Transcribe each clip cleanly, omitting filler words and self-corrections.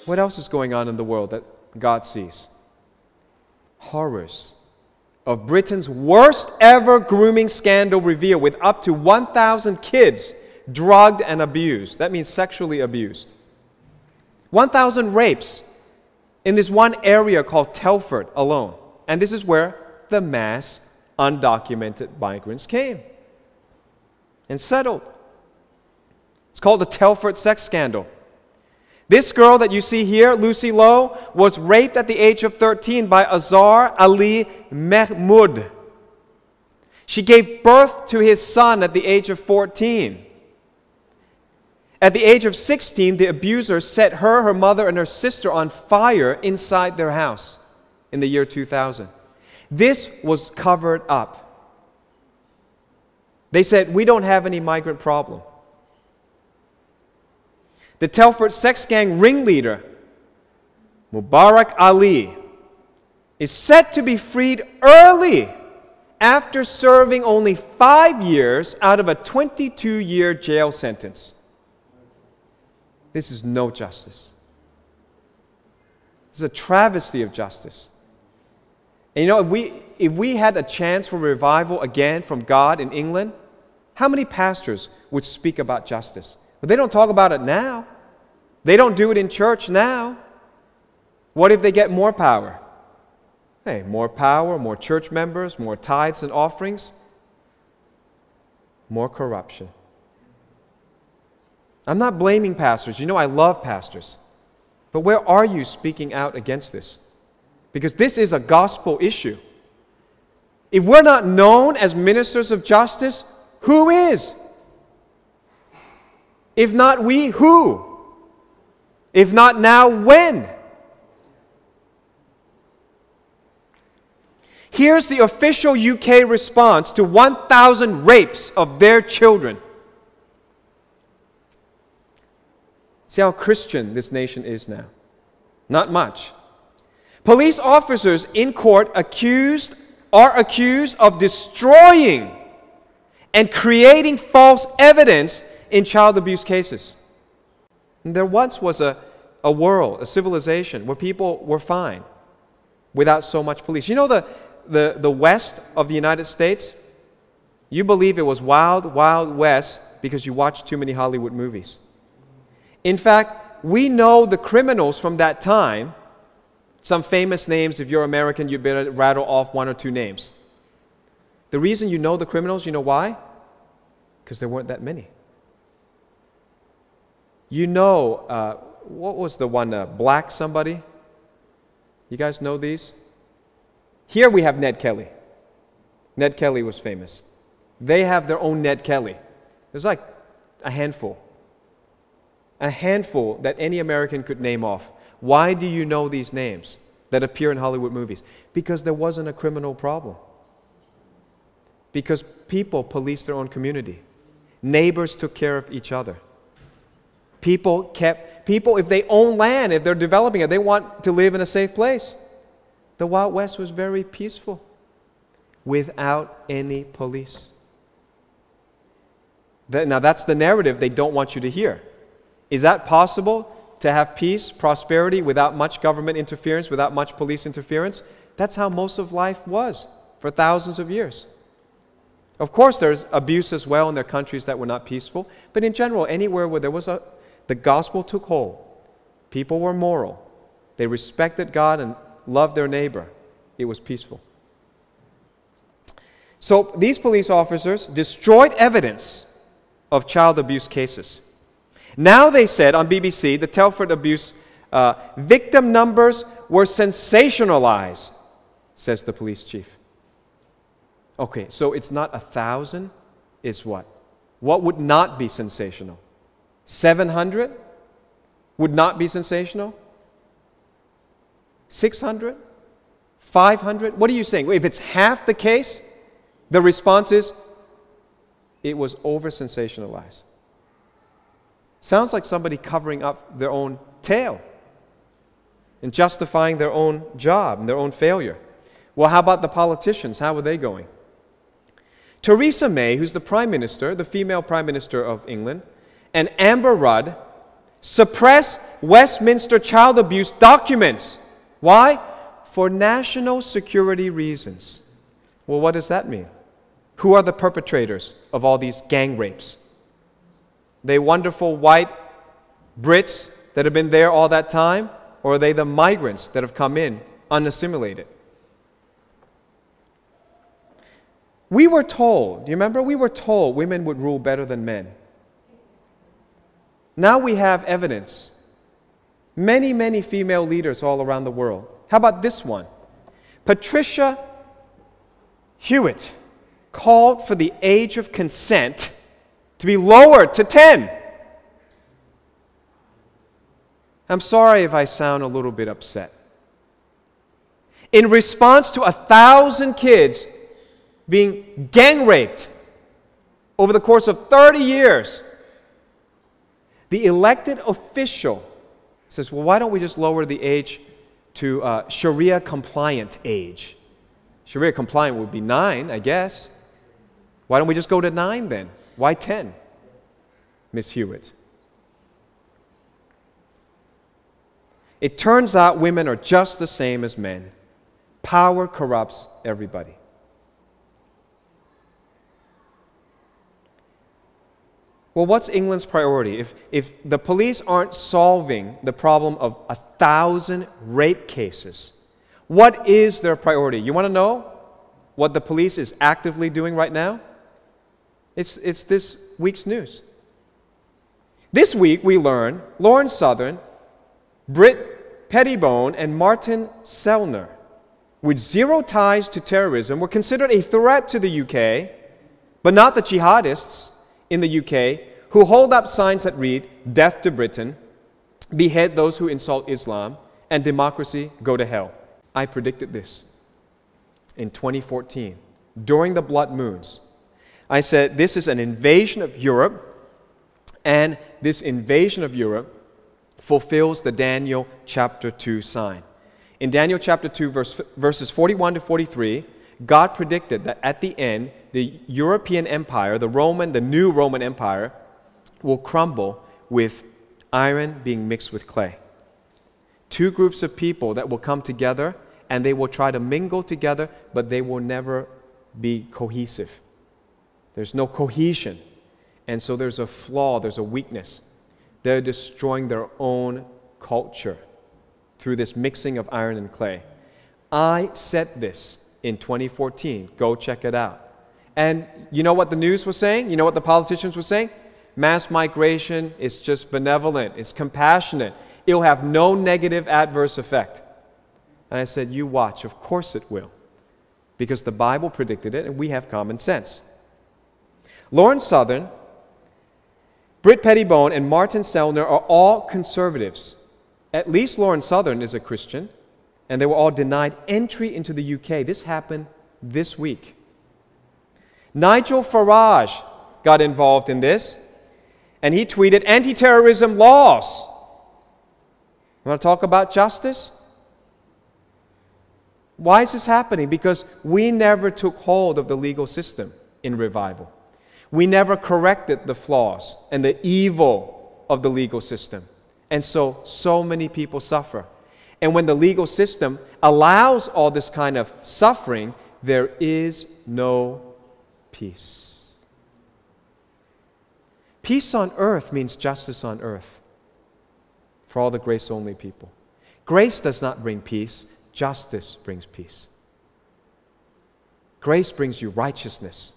What else is going on in the world that God sees? Horrors of Britain's worst ever grooming scandal revealed, with up to 1,000 kids drugged and abused. That means sexually abused. 1,000 rapes in this one area called Telford alone. And this is where the mass undocumented migrants came and settled. It's called the Telford sex scandal. This girl that you see here, Lucy Lowe, was raped at the age of 13 by Azhar Ali Mahmoud. She gave birth to his son at the age of 14. At the age of 16, the abuser set her, her mother, and her sister on fire inside their house in the year 2000. This was covered up. They said, we don't have any migrant problem. The Telford sex gang ringleader, Mubarak Ali, is set to be freed early after serving only 5 years out of a 22-year jail sentence. This is no justice. This is a travesty of justice. And you know, if we had a chance for revival again from God in England, how many pastors would speak about justice? But they don't talk about it now. They don't do it in church now. What if they get more power? Hey, more power, more church members, more tithes and offerings, more corruption. I'm not blaming pastors. You know, I love pastors. But where are you speaking out against this? Because this is a gospel issue. If we're not known as ministers of justice, who is? If not we, who? If not now, when? Here's the official UK response to 1,000 rapes of their children. See how Christian this nation is now. Not much. Police officers in court are accused of destroying and creating false evidence in child abuse cases. And there once was a world, a civilization, where people were fine without so much police. You know the west of the United States? You believe it was wild, wild west because you watched too many Hollywood movies. In fact, we know the criminals from that time. Some famous names. If you're American, you better rattle off one or two names. The reason you know the criminals, you know why? Because there weren't that many. You know, what was the one, Black somebody? You guys know these? Here we have Ned Kelly. Ned Kelly was famous. They have their own Ned Kelly. There's like a handful. A handful that any American could name off. Why do you know these names that appear in Hollywood movies? Because there wasn't a criminal problem. Because people policed their own community. Neighbors took care of each other. People, if they own land, if they're developing it, they want to live in a safe place. The Wild West was very peaceful without any police. Now that's the narrative they don't want you to hear. Is that possible, to have peace, prosperity, without much government interference, without much police interference? That's how most of life was for thousands of years. Of course, there's abuse as well in their countries that were not peaceful, but in general, anywhere where there was the gospel took hold, people were moral, they respected God and loved their neighbor, it was peaceful. So these police officers destroyed evidence of child abuse cases. Now they said on BBC, the Telford abuse victim numbers were sensationalized, says the police chief. Okay, so it's not 1,000, it's what? What would not be sensational? 700 would not be sensational? 600? 500? What are you saying? If it's half the case, the response is, it was over-sensationalized. Sounds like somebody covering up their own tail and justifying their own job and their own failure. Well, how about the politicians? How are they going? Theresa May, who's the Prime Minister, the female Prime Minister of England, and Amber Rudd suppress Westminster child abuse documents. Why? For national security reasons. Well, what does that mean? Who are the perpetrators of all these gang rapes? They wonderful white Brits that have been there all that time? Or are they the migrants that have come in unassimilated? We were told, do you remember? We were told women would rule better than men. Now we have evidence. Many, many female leaders all around the world. How about this one? Patricia Hewitt called for the age of consent to be lowered to 10. I'm sorry if I sound a little bit upset. In response to 1,000 kids being gang raped over the course of 30 years, the elected official says, well, why don't we just lower the age to Sharia compliant age? Sharia compliant would be 9, I guess. Why don't we just go to 9 then? Why 10, Miss Hewitt? It turns out women are just the same as men. Power corrupts everybody. Well, what's England's priority? If the police aren't solving the problem of 1,000 rape cases, what is their priority? You want to know what the police is actively doing right now? It's this week's news. This week we learn Lauren Southern, Britt Pettibone, and Martin Sellner, with zero ties to terrorism, were considered a threat to the UK, but not the jihadists in the UK who hold up signs that read, "Death to Britain," "Behead those who insult Islam," and "Democracy, go to hell." I predicted this in 2014, during the blood moons. I said, this is an invasion of Europe, and this invasion of Europe fulfills the Daniel chapter 2 sign. In Daniel chapter 2, verses 41 to 43, God predicted that at the end, the European empire, the new Roman Empire, will crumble with iron being mixed with clay. Two groups of people that will come together, and they will try to mingle together, but they will never be cohesive. There's no cohesion. And so there's a flaw, there's a weakness. They're destroying their own culture through this mixing of iron and clay. I said this in 2014. Go check it out. And you know what the news was saying? You know what the politicians were saying? Mass migration is just benevolent. It's compassionate. It'll have no negative adverse effect. And I said, you watch. Of course it will. Because the Bible predicted it, and we have common sense. Lauren Southern, Britt Pettibone, and Martin Sellner are all conservatives. At least Lauren Southern is a Christian, and they were all denied entry into the UK. This happened this week. Nigel Farage got involved in this, and he tweeted, "Anti-terrorism laws." You want to talk about justice? Why is this happening? Because we never took hold of the legal system in revival. We never corrected the flaws and the evil of the legal system. And so many people suffer. And when the legal system allows all this kind of suffering, there is no peace. Peace on earth means justice on earth for all the grace-only people. Grace does not bring peace. Justice brings peace. Grace brings you righteousness.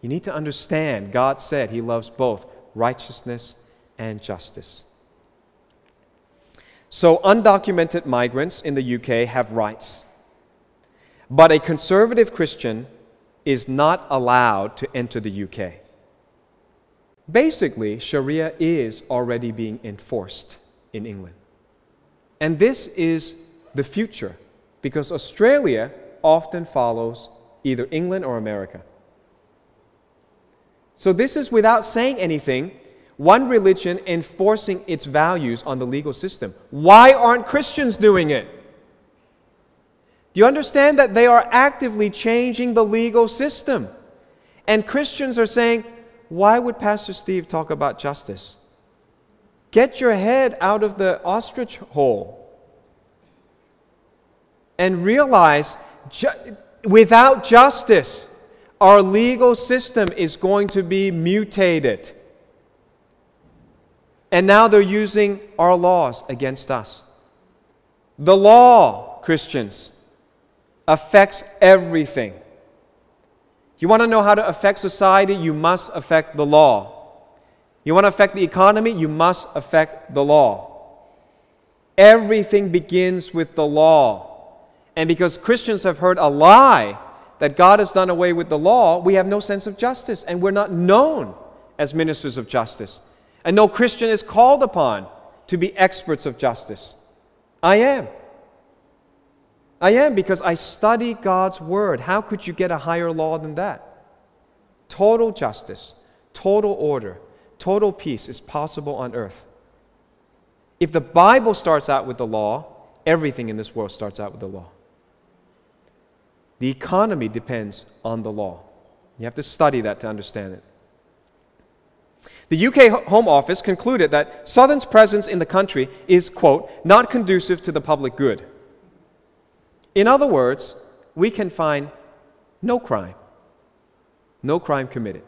You need to understand, God said He loves both righteousness and justice. So undocumented migrants in the UK have rights. But a conservative Christian is not allowed to enter the UK. Basically, Sharia is already being enforced in England. And this is the future, because Australia often follows either England or America. So this is without saying anything, one religion enforcing its values on the legal system. Why aren't Christians doing it? Do you understand that they are actively changing the legal system? And Christians are saying, why would Pastor Steve talk about justice? Get your head out of the ostrich hole and realize without justice, our legal system is going to be mutated. And now they're using our laws against us. The law, Christians, affects everything. You want to know how to affect society? You must affect the law. You want to affect the economy? You must affect the law. Everything begins with the law. And because Christians have heard a lie that God has done away with the law, we have no sense of justice, and we're not known as ministers of justice. And no Christian is called upon to be experts of justice. I am. I am, because I study God's Word. How could you get a higher law than that? Total justice, total order, total peace is possible on earth. If the Bible starts out with the law, everything in this world starts out with the law. The economy depends on the law. You have to study that to understand it. The UK Home Office concluded that Southern's presence in the country is, quote, not conducive to the public good. In other words, we can find no crime committed.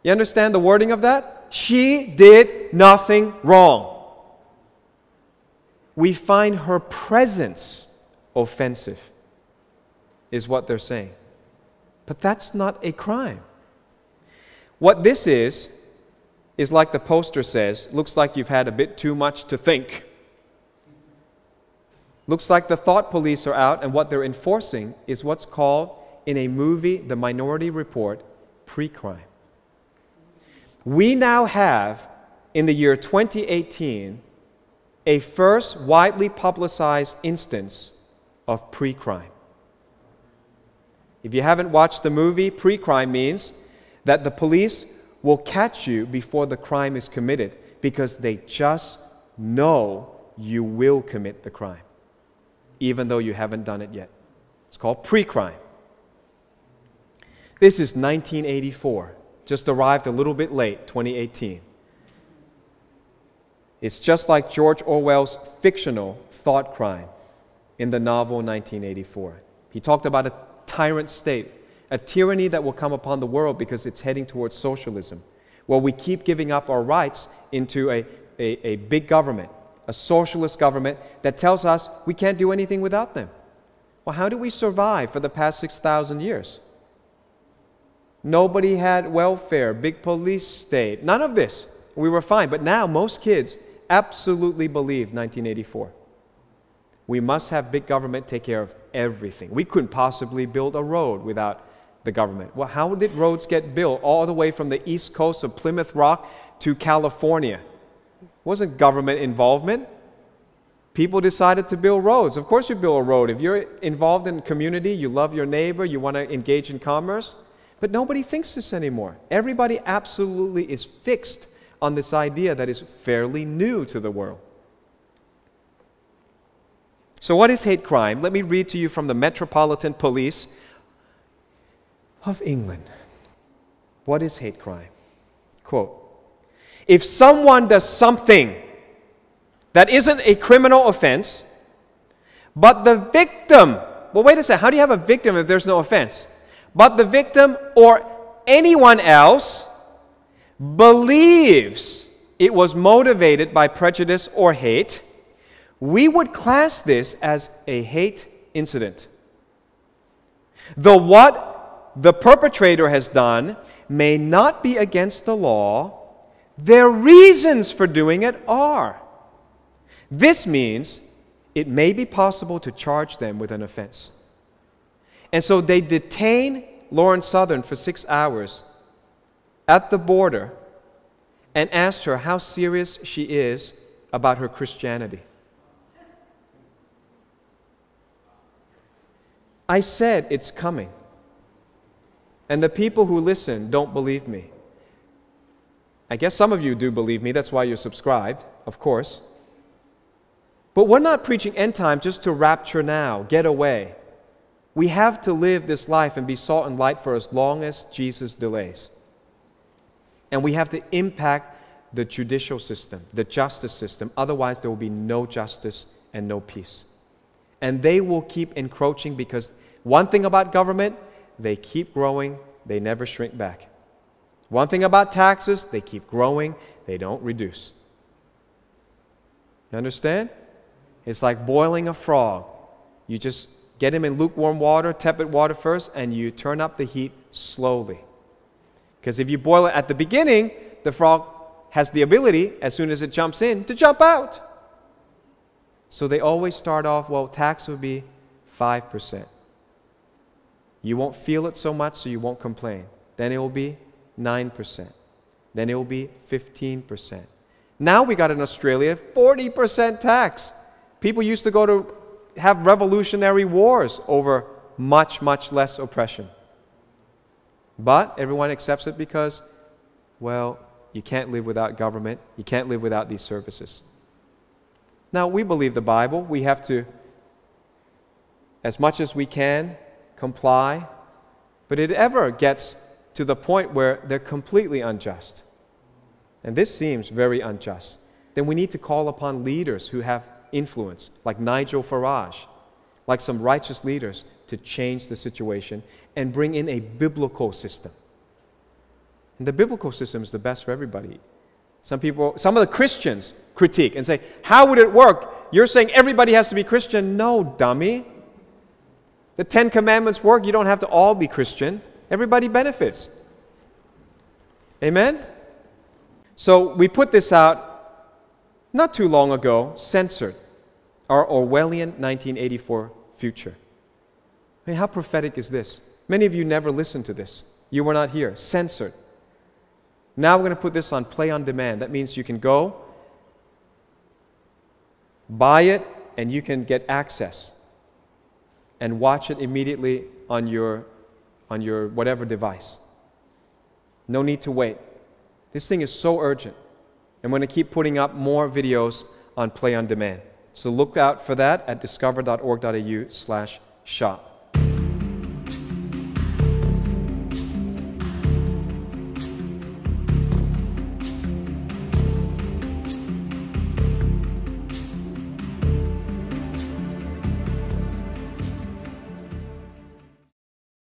You understand the wording of that? She did nothing wrong. We find her presence offensive, is what they're saying. But that's not a crime. What this is like the poster says, looks like you've had a bit too much to think. Looks like the thought police are out, and what they're enforcing is what's called, in a movie, The Minority Report, pre-crime. We now have, in the year 2018, a first widely publicized instance of pre-crime. If you haven't watched the movie, pre-crime means that the police will catch you before the crime is committed because they just know you will commit the crime, even though you haven't done it yet. It's called pre-crime. This is 1984, just arrived a little bit late, 2018. It's just like George Orwell's fictional thought crime in the novel 1984. He talked about a tyrant state, a tyranny that will come upon the world because it's heading towards socialism, where we keep giving up our rights into a big government, a socialist government that tells us we can't do anything without them. Well, how did we survive for the past 6,000 years? Nobody had welfare, big police state, none of this. We were fine. But now most kids absolutely believe 1984. We must have big government take care of everything. We couldn't possibly build a road without the government. Well, how did roads get built all the way from the east coast of Plymouth Rock to California? It wasn't government involvement. People decided to build roads. Of course you build a road. If you're involved in community, you love your neighbor, you want to engage in commerce. But nobody thinks this anymore. Everybody absolutely is fixed on this idea that is fairly new to the world. So what is hate crime? Let me read to you from the Metropolitan Police of England. What is hate crime? Quote, if someone does something that isn't a criminal offense, but the victim, well, wait a second, how do you have a victim if there's no offense? But the victim or anyone else believes it was motivated by prejudice or hate, we would class this as a hate incident. Though what the perpetrator has done may not be against the law, their reasons for doing it are. This means it may be possible to charge them with an offense. And so they detain Lauren Southern for 6 hours at the border and asked her how serious she is about her Christianity. I said it's coming. And the people who listen don't believe me. I guess some of you do believe me. That's why you're subscribed, of course. But we're not preaching end time just to rapture now, get away. We have to live this life and be salt and light for as long as Jesus delays. And we have to impact the judicial system, the justice system. Otherwise, there will be no justice and no peace. And they will keep encroaching because one thing about government, they keep growing, they never shrink back. One thing about taxes, they keep growing, they don't reduce. You understand? It's like boiling a frog. You just get him in lukewarm water, tepid water first, and you turn up the heat slowly. Because if you boil it at the beginning, the frog has the ability, as soon as it jumps in, to jump out. So they always start off, well, tax will be 5%. You won't feel it so much, so you won't complain. Then it will be 9%. Then it will be 15%. Now we got in Australia 40% tax. People used to go to have revolutionary wars over much, much less oppression. But everyone accepts it because, well, you can't live without government. You can't live without these services. Now, we believe the Bible. We have to, as much as we can, comply. But it ever gets to the point where they're completely unjust, and this seems very unjust, then we need to call upon leaders who have influence, like Nigel Farage, like some righteous leaders, to change the situation and bring in a biblical system. And the biblical system is the best for everybody. Some of the Christians critique and say, how would it work? You're saying everybody has to be Christian. No, dummy. The 10 Commandments work. You don't have to all be Christian. Everybody benefits. Amen? So we put this out not too long ago, censored, our Orwellian 1984 future. I mean, how prophetic is this? Many of you never listened to this. You were not here. Censored. Now we're going to put this on Play on Demand. That means you can go, buy it, and you can get access and watch it immediately on your whatever device. No need to wait. This thing is so urgent. I'm going to keep putting up more videos on Play on Demand. So look out for that at discover.org.au/shop.